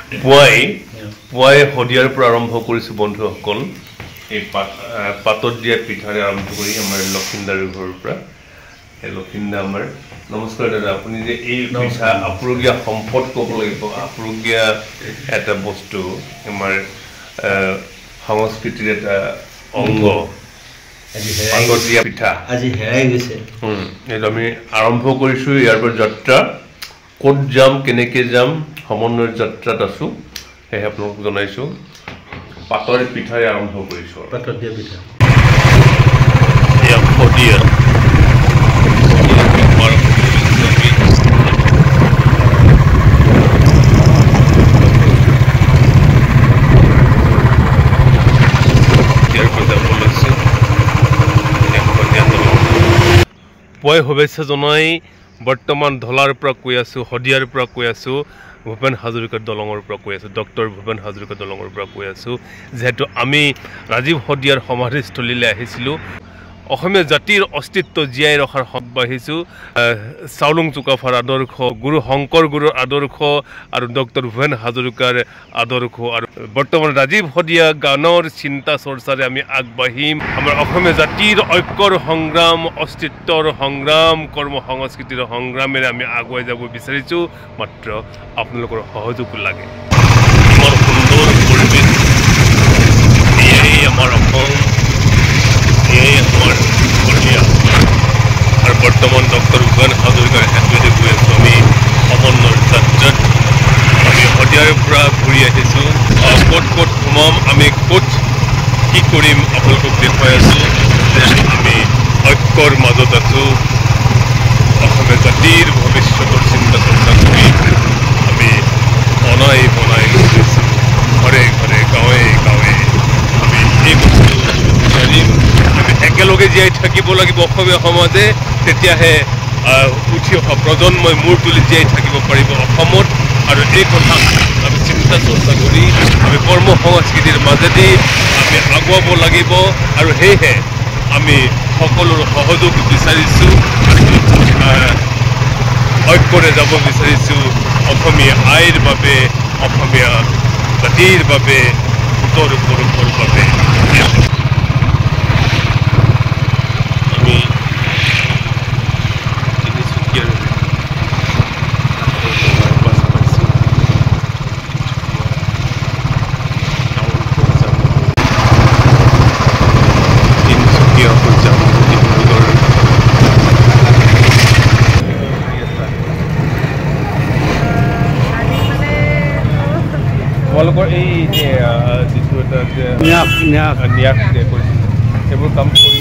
পুৱাই শদিয়াৰ পৰা আৰম্ভ কৰিছোঁ বন্ধুসকল এই পাতত দিয়া পিঠাৰে আৰম্ভ কৰি আমাৰ লক্ষিন্দাৰ ঘৰৰ পৰা এই লক্ষিন্দা আমাৰ নমস্কাৰ দাদা আপুনি যে এই পিঠা আপুৰুগীয়া সম্পদ ক'ব লাগিব আপুৰুগীয়া এটা বস্তু আমাৰ সংস্কৃতিৰ এটা অংগ পাতত দিয়া পিঠা আজি হেৰাই গৈছে এইটো আমি আৰম্ভ কৰিছোঁ ইয়াৰ পৰা যাত্ৰা ক'ত যাম কেনেকৈ যাম সমন্বয়ৰ যাত্ৰাত আছোঁ সেয়ে আপোনালোকক জনাইছোঁ পাতৰ পিঠাৰে আৰম্ভ কৰিছোঁ পাতত দিয়া পিঠা এয়া শদিয়া পুৱাই শুভেচ্ছা জনাই বৰ্তমান ঢলাৰ পৰা কৈ আছোঁ শদিয়াৰ পৰা কৈ আছোঁ ভূপেন হাজৰিকা দলঙৰ পৰা কৈ আছোঁ ডক্টৰ ভূপেন হাজৰিকা দলঙৰ পৰা কৈ আছোঁ যিহেতু আমি ৰাজীৱ শদিয়াৰ সমাধিস্থলীলৈ আহিছিলোঁ অসমীয়া জাতিৰ অস্তিত্ব জীয়াই ৰখাৰ হক বাঢ়িছোঁ চাউলুং চুকাফাৰ আদৰ্শ গুৰু শংকৰ গুৰুৰ আদৰ্শ আৰু ডক্টৰ ভূপেন হাজৰিকাৰ আদৰ্শ আৰু বৰ্তমান ৰাজীৱ শদিয়া গানৰ চিন্তা চৰ্চাৰে আমি আগবাঢ়িম আমাৰ অসমীয়া জাতিৰ ঐক্যৰ সংগ্ৰাম অস্তিত্বৰ সংগ্ৰাম কৰ্ম সংস্কৃতিৰ সংগ্ৰামেৰে আমি আগুৱাই যাব বিচাৰিছোঁ মাত্ৰ আপোনালোকৰ সহযোগ লাগে ইমান সুন্দৰ পৰিৱেশ এয়াই আমাৰ অসম এয়াই আমাৰ শদিয়া আৰু বৰ্তমান ডক্টৰ ভূপেন হাজৰিকাৰ হেতুৱেদি গৈ আছোঁ আমি সমন্বয়ৰ যাত্ৰাত আমি শদিয়াৰ পৰা ঘূৰি আহিছোঁ ক'ত ক'ত সোমাম আমি ক'ত কি কৰিম আপোনালোকক দেখুৱাই আছোঁ যে আমি ঐক্যৰ মাজত আছোঁ অসমীয়া জাতিৰ ভৱিষ্যতৰ চিন্তা চৰ্চা কৰি আমি বনাই গৈছোঁ ঘৰে ঘৰে গাঁৱে গাঁৱে আমি এই বস্তু বিচাৰিম আমি একেলগে জীয়াই থাকিব লাগিব অসমীয়া সমাজে তেতিয়াহে উঠি অহা প্ৰজন্মই মূৰ তুলি জীয়াই থাকিব পাৰিব অসমত আৰু এই কথা আমি চিন্তা চৰ্চা কৰি আমি কৰ্ম সংস্কৃতিৰ মাজেদি আমি আগুৱাব লাগিব আৰু সেয়েহে আমি সকলোৰে সহযোগ বিচাৰিছোঁ ঐক্যৰে যাব বিচাৰিছোঁ অসমীয়া আইৰ বাবে অসমীয়া জাতিৰ বাবে উত্তৰ পুৰুষৰ বাবে আমি তিনিচুকীয়াৰ তোমালোকৰ এই যে যিটো এটা যে ন্যাস যে কৰিছে সেইবোৰ কাম কৰি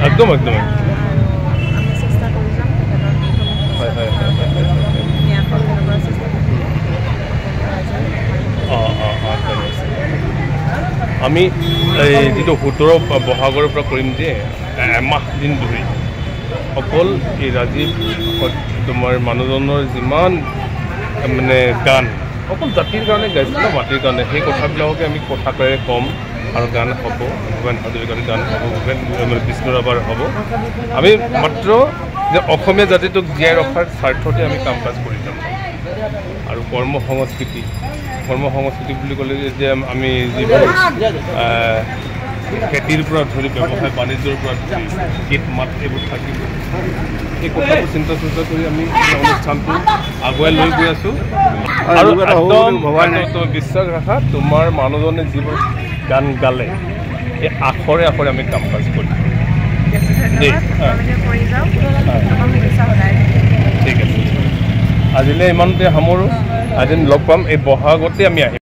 একদম একদম হয় হয় হয় আমি এই যিটো 17 বহাগৰ পৰা কৰিম যে এমাহ দিন ধৰি অকল এই ৰাজীৱ তোমাৰ মানুহজনৰ যিমান মানে গান অকল জাতিৰ কাৰণে গাইছিলে মাটিৰ কাৰণে সেই কথাবিলাককে আমি কথাকেৰে ক'ম আৰু গান হ'ব ভূপেন হাজৰিকাৰ গান হ'ব ভূপেন বিষ্ণু ৰাভাৰ হ'ব আমি মাত্ৰ যে অসমীয়া জাতিটোক জীয়াই ৰখাৰ স্বাৰ্থতে আমি কাম কাজ কৰি যাম আৰু কৰ্ম সংস্কৃতি বুলি ক'লে যে আমি যিবোৰ খেতিৰ পৰা ধৰি ব্যৱসায় বাণিজ্যৰ পৰা ধৰি গীত মাত এইবোৰ থাকিব এই কথাবোৰ চিন্তা চৰ্চা কৰি আমি অনুষ্ঠানটো আগুৱাই লৈ গৈ আছোঁ আৰু একদম বিশ্বাস ৰাখা তোমাৰ মানুহজনে যিবোৰ গান গালে এই আখৰে আখৰে আমি কাম কাজ কৰিম দেই ঠিক আছে আজিলৈ ইমানতে সামৰোঁ এদিন লগ পাম এই বহাগতে আমি আহিম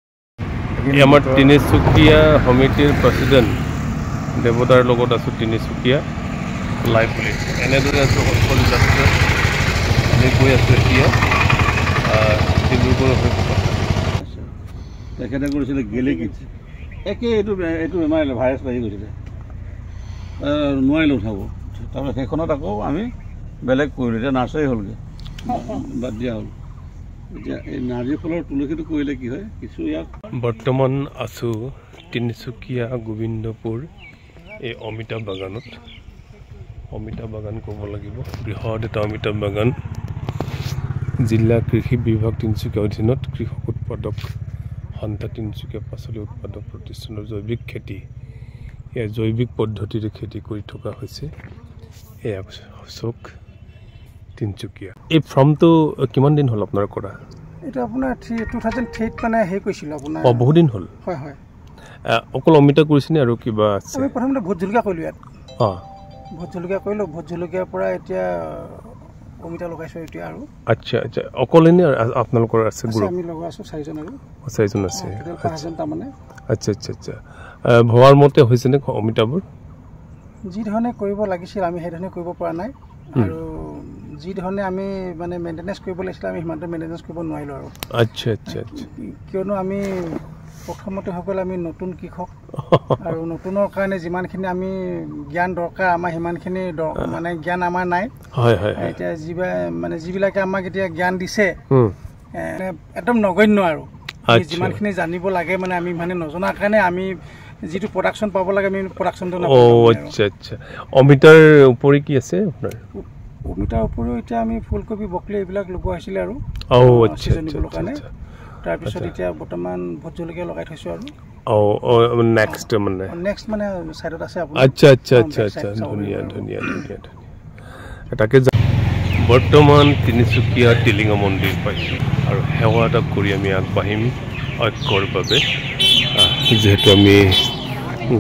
আমাৰ তিনিচুকীয়া সমিতিৰ প্ৰেচিডেণ্ট দেৱতাৰ লগত আছোঁ তিনিচুকীয়া লাইভ বুলি এনেদৰে আছোঁ সকলো যাত্ৰা আমি গৈ আছোঁ এতিয়া ডিব্ৰুগড় হৈ তেখেতে কৰিছিলে গেলেকীত একে এইটো বেমাৰ ভাইৰাছ বাঢ়ি গৈছিলে নোৱাৰিলোঁ উঠাব তাৰপিছত সেইখনত আকৌ আমি বেলেগ কৰিলোঁ এতিয়া নাৰ্চাৰী হ'লগৈ বাদ দিয়া হ'ল এতিয়া এই নাৰ্জী ফলৰ তুলসীটো কৰিলে কি হয় কিছু ইয়াক বৰ্তমান আছোঁ তিনিচুকীয়া গোবিন্দপুৰ এই অমিতা বাগানত অমিতা বাগান ক'ব লাগিব বৃহৎ এটা অমিতা বাগান জিলা কৃষি বিভাগ তিনিচুকীয়া অধীনত কৃষক উৎপাদক সন্থা তিনিচুকীয়া পাচলি উৎপাদক প্ৰতিষ্ঠানৰ জৈৱিক খেতি এয়া জৈৱিক পদ্ধতিৰে খেতি কৰি থকা হৈছে এয়া চক তিনিচুকীয়া এই ফাৰ্মটো কিমান দিন হ'ল আপোনাৰ কৰা এটা আপোনাৰ 2003 মানে হে কৈছিল আপোনাৰ বহুত দিন হ'ল হয় হয় অকল অমিতা কৰিছেনে আৰু কিবা আছে আমি প্ৰথমতে ভোট জলকীয়া কৰিলোঁ ইয়াত ভোট জলকীয়া কৰিলোঁ ভোট জলকীয়াৰ পৰা এতিয়া অমিতা লগাইছোঁ এতিয়া আৰু আচ্ছা আচ্ছা অকল এনে আপোনালোকৰ আছে গ্ৰুপ আমি লগা আছোঁ 4জন আৰু 4জন আছে 5জন তাৰমানে আচ্ছা আচ্ছা আচ্ছা ভবাৰ মতে হৈছেনে অমিতাবোৰ যি ধৰণে কৰিব লাগিছিল আমি সেই ধৰণে কৰিব পৰা নাই আৰু যি ধৰণে আমি মানে মেইনটেনেন্স কৰিব লাগিছিল আমি সিমানটো মেইনটেনেন্স কৰিব নোৱাৰিলোঁ আৰু আচ্ছা আচ্ছা আচ্ছা কিয়নো আমি প্ৰথমতে সকল আমি নতুন কৃষক আৰু নতুনৰ কাৰণে যিমানখিনি আমি জ্ঞান দৰকাৰ আমাৰ সিমানখিনি মানে জ্ঞান আমাৰ নাই হয় হয় এতিয়া মানে যিবিলাকে আমাক এতিয়া জ্ঞান দিছে একদম নগণ্য আৰু যিমানখিনি জানিব লাগে মানে আমি মানে নজনাৰ কাৰণে আমি যিটো প্ৰডাকশ্যন পাব লাগে আমি প্ৰডাকশ্যনটো নাপাওঁ আচ্ছা আচ্ছা অমিতাৰ উপৰি কি আছে আপোনাৰ অমিতাৰ উপৰিও এতিয়া আমি ফুলকবি বকলি এইবিলাক লগোৱা হৈছিলে আৰু আচ্ছা কাৰণে তাৰপিছত এতিয়া বৰ্তমান ভোট জলকীয়া লগাই থৈছোঁ আৰু নেক্সট মানে চাইডত আছে আচ্ছা আচ্ছা আচ্ছা আচ্ছা ধুনীয়া ধুনীয়া ধুনীয়া তাকে বৰ্তমান তিনিচুকীয়া টিলিঙা মন্দিৰ পাইছোঁ আৰু সেৱা এটা কৰি আমি আগবাঢ়িম ঐক্যৰ বাবে যিহেতু আমি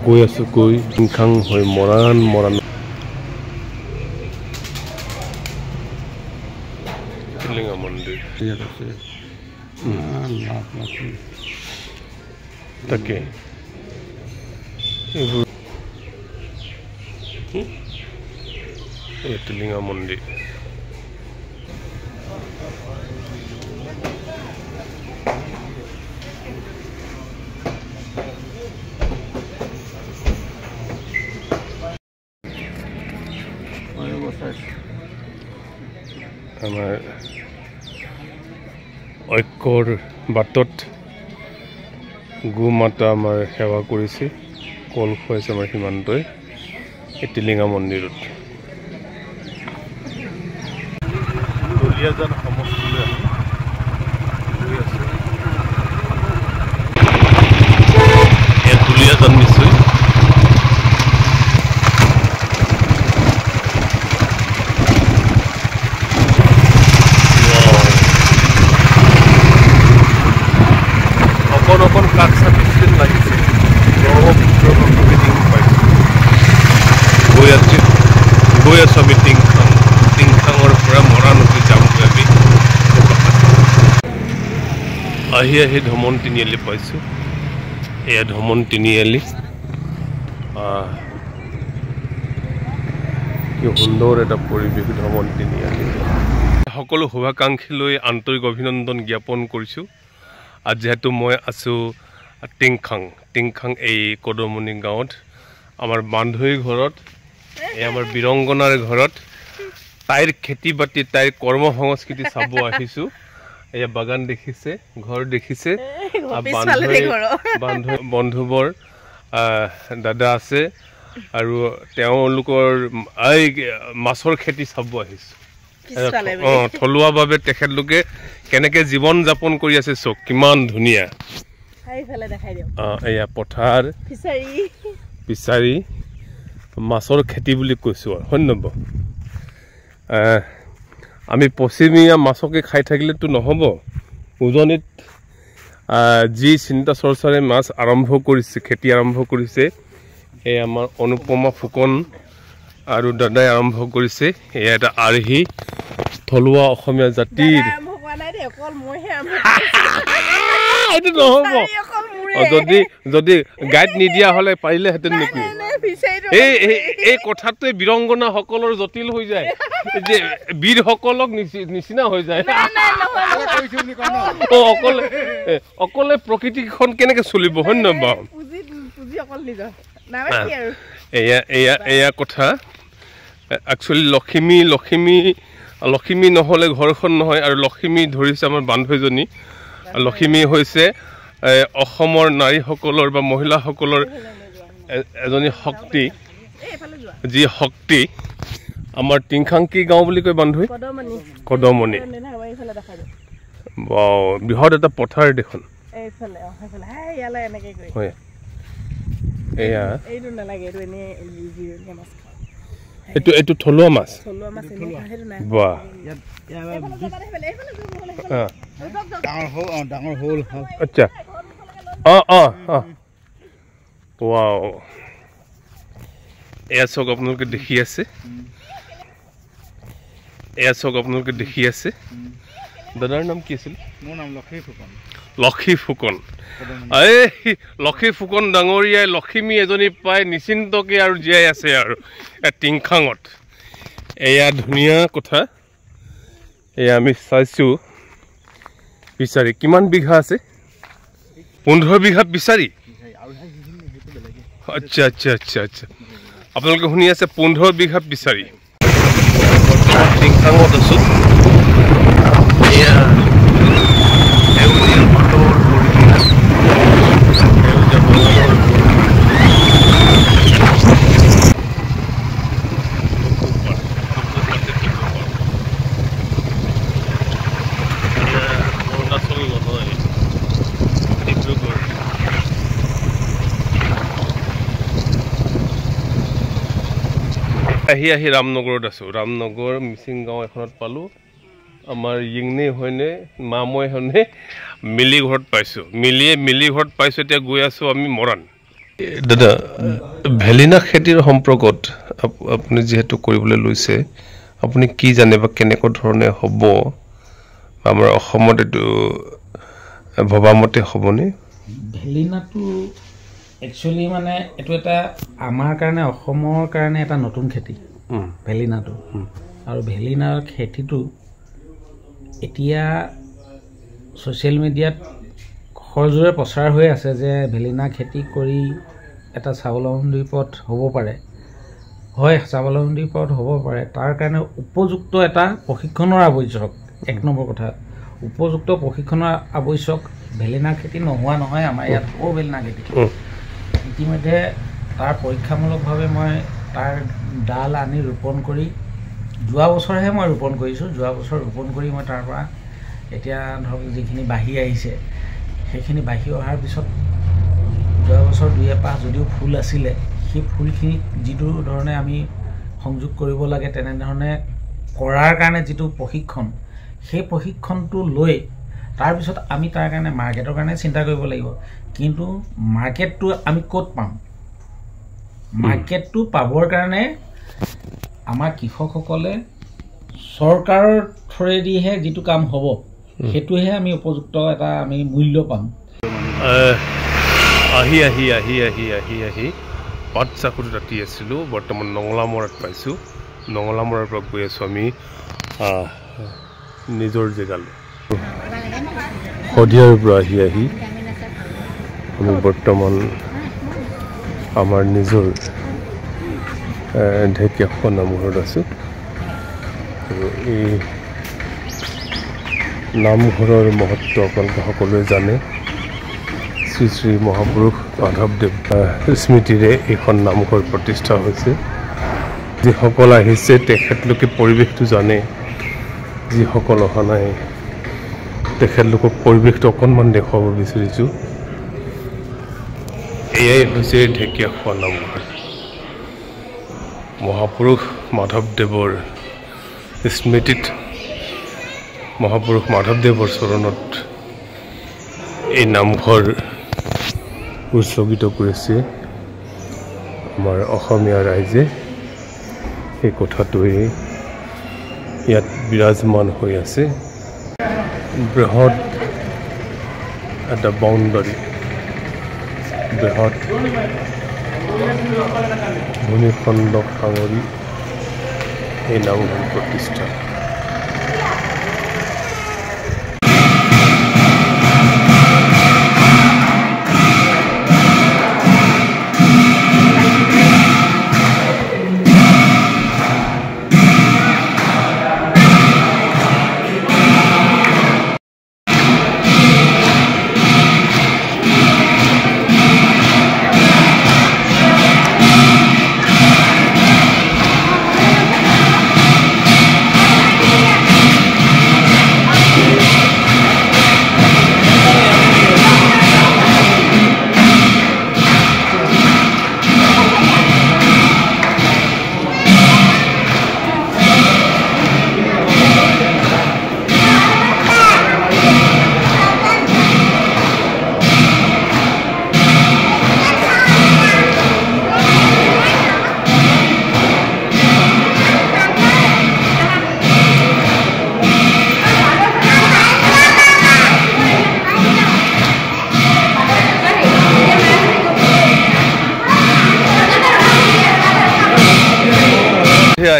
গৈ আছোঁ টিংখাং হৈ মৰাণ টিলিঙা মন্দিৰ তাকে এইবোৰ টিলিঙা মন্দিৰ আমাৰ ঐক্যৰ বাটত গোমাতা আমাৰ সেৱা কৰিছে কল খুৱাইছে আমাৰ সীমান্তই এই টিলিঙা মন্দিৰত দুলীয়াজান সমষ্টিলৈ গৈ আছোঁ ইয়াত দুলীয়াজান নিশ্চয় অকণ কাঠ চাটি লাগিছে গৈ আছোঁ আমি টিংখাঙৰ পৰা মৰাণলৈ যামগৈ আমি আহি ধমন তিনিআলি পাইছোঁ এয়া ধমন তিনিআলি কি সুন্দৰ এটা পৰিৱেশ ধমন তিনিআলি সকলো শুভাকাংক্ষীলৈ আন্তৰিক অভিনন্দন জ্ঞাপন কৰিছোঁ আৰু যিহেতু মই আছোঁ টিংখাং এই কদমনি গাঁৱত আমাৰ বান্ধৱীৰ ঘৰত এই আমাৰ বীৰংগনাৰ ঘৰত তাইৰ খেতি বাতি তাইৰ কৰ্ম সংস্কৃতি চাব আহিছোঁ এয়া বাগান দেখিছে ঘৰ দেখিছে বন্ধুবৰ দাদা আছে আৰু তেওঁলোকৰ এই মাছৰ খেতি চাব আহিছোঁ থলুৱাভাৱে তেখেতলোকে কেনেকৈ জীৱন যাপন কৰি আছে চক কিমান ধুনীয়া এয়া পথাৰ ফিচাৰী মাছৰ খেতি বুলি কৈছোঁ আৰু হয় নহয় আমি পশ্চিমীয়া মাছকে খাই থাকিলেতো নহ'ব উজনিত যি চিন্তা চৰ্চাৰে মাছ আৰম্ভ কৰিছে খেতি আৰম্ভ কৰিছে এই আমাৰ অনুপমা ফুকন আৰু দাদাই আৰম্ভ কৰিছে এয়া এটা আৰ্হি থলুৱা অসমীয়া জাতিৰ এইটো নহ'ব যদি গাইড নিদিয়া হ'লে পাৰিলেহেঁতেন নেকি এই কথাটোৱে বীৰংগনাসকলৰ জটিল হৈ যায় যে বীৰসকলক নিচিনা হৈ যায় অকলে প্ৰকৃতিখন কেনেকে চলিব হয় নহয় বাৰু এয়া কথা একচুৱেলি লখিমী লক্ষ্মী নহ'লে ঘৰখন নহয় আৰু লক্ষ্মী ধৰিছে আমাৰ বান্ধৱীজনী লক্ষ্মী হৈছে অসমৰ নাৰীসকলৰ বা মহিলাসকলৰ এজনী শক্তি যি শক্তি আমাৰ টিংখাংকি গাঁও বুলি কয় বান্ধৱী কদমনি বৃহৎ এটা পথাৰ দেখোন এয়া এইটো থলুৱা মাছ বাহ আচ্ছা ৱাও এয়া চাওক আপোনালোকে দেখি আছে দাদাৰ নাম কি আছিল মোৰ নাম লক্ষী ফুকন এই লক্ষী ফুকন ডাঙৰীয়াই লক্ষ্মী এজনী পাই নিশ্চিন্তকে আৰু জীয়াই আছে আৰু টিংখাঙত এয়া ধুনীয়া কথা এয়া আমি চাইছোঁ বিচাৰি কিমান বিঘা আছে 15 বিঘা বিচাৰি আচ্ছা আচ্ছা আচ্ছা আচ্ছা আপোনালোকে শুনি আছে 15 বিঘা বিচাৰি টিংখাঙত আছোঁ এয়া আহি ৰামনগৰত আছোঁ ৰামনগৰ মিচিং গাঁও এখনত পালোঁ আমাৰ ইংনে হয়নে মামৈ হয়নে মিলি ঘৰত পাইছোঁ মিলি ঘৰত পাইছোঁ এতিয়া গৈ আছোঁ আমি মৰাণ দাদা ভেলিনা খেতিৰ সম্পৰ্কত আপুনি যিহেতু কৰিবলৈ লৈছে আপুনি কি জানে বা কেনেকুৱা ধৰণে হ'ব আমাৰ অসমত এইটো ভবামতে হ'বনে ভেলিনাটো একচুৱেলি মানে এইটো এটা আমাৰ কাৰণে অসমৰ কাৰণে এটা নতুন খেতি ভেলিনাটো আৰু ভেলিনাৰ খেতিটো এতিয়া ছ'চিয়েল মিডিয়াত সৰজোৰে প্ৰচাৰ হৈ আছে যে ভেলিনা খেতি কৰি এটা স্বাৱলম্বী পথ হ'ব পাৰে হয় স্বাৱলম্বী পথ হ'ব পাৰে তাৰ কাৰণে উপযুক্ত এটা প্ৰশিক্ষণৰ আৱশ্যক 1 নম্বৰ কথা উপযুক্ত প্ৰশিক্ষণৰ আৱশ্যক ভেলিনা খেতি নোহোৱা নহয় আমাৰ ইয়াত ভেলিনা খেতি ইতিমধ্যে তাৰ পৰীক্ষামূলকভাৱে মই তাৰ ডাল আনি ৰোপণ কৰি যোৱা বছৰহে মই ৰোপণ কৰিছোঁ যোৱা বছৰ ৰোপণ কৰি মই তাৰ পৰা এতিয়া ধৰক যিখিনি বাঢ়ি আহিছে সেইখিনি বাঢ়ি অহাৰ পিছত যোৱা বছৰ 2-5 যদিও ফুল আছিলে সেই ফুলখিনি যিটো ধৰণে আমি সংযোগ কৰিব লাগে তেনেধৰণে কৰাৰ কাৰণে যিটো প্ৰশিক্ষণ সেই প্ৰশিক্ষণটো লৈ তাৰপিছত আমি তাৰ কাৰণে মাৰ্কেটৰ কাৰণে চিন্তা কৰিব লাগিব কিন্তু মাৰ্কেটটো আমি ক'ত পাম মাৰ্কেটটো পাবৰ কাৰণে আমাৰ কৃষকসকলে চৰকাৰৰ থ্ৰুৱেদিহে যিটো কাম হ'ব সেইটোহে আমি উপযুক্ত এটা আমি মূল্য পাম আহি পাত চাকুত ৰাতি আছিলোঁ বৰ্তমান নঙলামৰাত পাইছোঁ নঙলামৰাৰ পৰা গৈ আছোঁ আমি নিজৰ জেগালৈ শদিয়াৰ পৰা আহি আমি বৰ্তমান আমাৰ নিজৰ ঢেকীয়াখোৱা নামঘৰত আছোঁ আৰু এই নামঘৰৰ মহত্ব আপোনালোকে সকলোৱে জানে শ্ৰী শ্ৰী মহাপুৰুষ মাধৱদেৱ স্মৃতিৰে এইখন নামঘৰ প্ৰতিষ্ঠা হৈছে যিসকল আহিছে তেখেতলোকে পৰিৱেশটো জানে যিসকল অহা নাই তেখেতলোকক পৰিৱেশটো অকণমান দেখুৱাব বিচাৰিছোঁ এয়াই হৈছে ঢেকীয়াখোৱা নামঘৰ মহাপুৰুষ মাধৱদেৱৰ স্মৃতিত মহাপুৰুষ মাধৱদেৱৰ চৰণত এই নামঘৰ উৎসৰ্গিত কৰিছে আমাৰ অসমীয়া ৰাইজে সেই কথাটোৱে ইয়াত বিৰাজমান হৈ আছে বৃহৎ এটা বাউণ্ডাৰী বৃহৎ ভূমিখণ্ডক সাঙুৰি এই নামঘৰ প্ৰতিষ্ঠা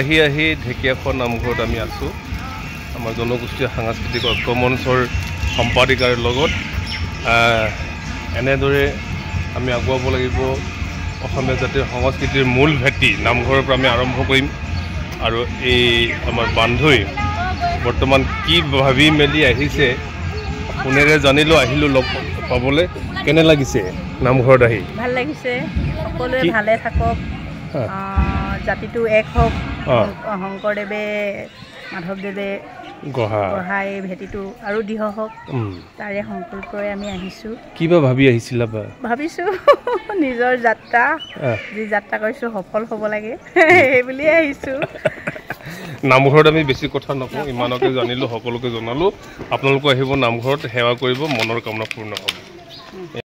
আহি আহি ঢেকীয়াখোৱা নামঘৰত আমি আছোঁ আমাৰ জনগোষ্ঠীয় সাংস্কৃতিক ঐক্য মঞ্চৰ সম্পাদিকাৰ লগত। এনেদৰে আমি আগুৱাব লাগিব। অসমীয়া জাতিৰ সংস্কৃতিৰ মূল ভেটি নামঘৰৰ পৰা আমি আৰম্ভ কৰিম। আৰু এই আমাৰ বান্ধৈ বৰ্তমান কি ভাবি মেলি আহিছে ফোনেৰে জানিলোঁ, আহিলোঁ লগ পাবলৈ। কেনে লাগিছে নামঘৰত আহি? ভাল লাগিছে। সকলোৱে ভালে থাকক, জাতিটো এক হওক, শংকৰদেৱে মাধৱদেৱে গঢ়া এই ভেটিটো আৰু দৃঢ় হওক, তাৰে সংকল্পৰে আমি আহিছোঁ। কিবা ভাবি আহিছিলা? ভাবিছোঁ নিজৰ যাত্ৰা, যি যাত্ৰা কৰিছোঁ সফল হ'ব লাগে সেই বুলিয়ে আহিছোঁ। নামঘৰত আমি বেছি কথা নকওঁ, ইমানকে জানিলোঁ, সকলোকে জনালোঁ। আপোনালোকে আহিব নামঘৰত, সেৱা কৰিব, মনৰ কামনা পূৰ্ণ হ'ব।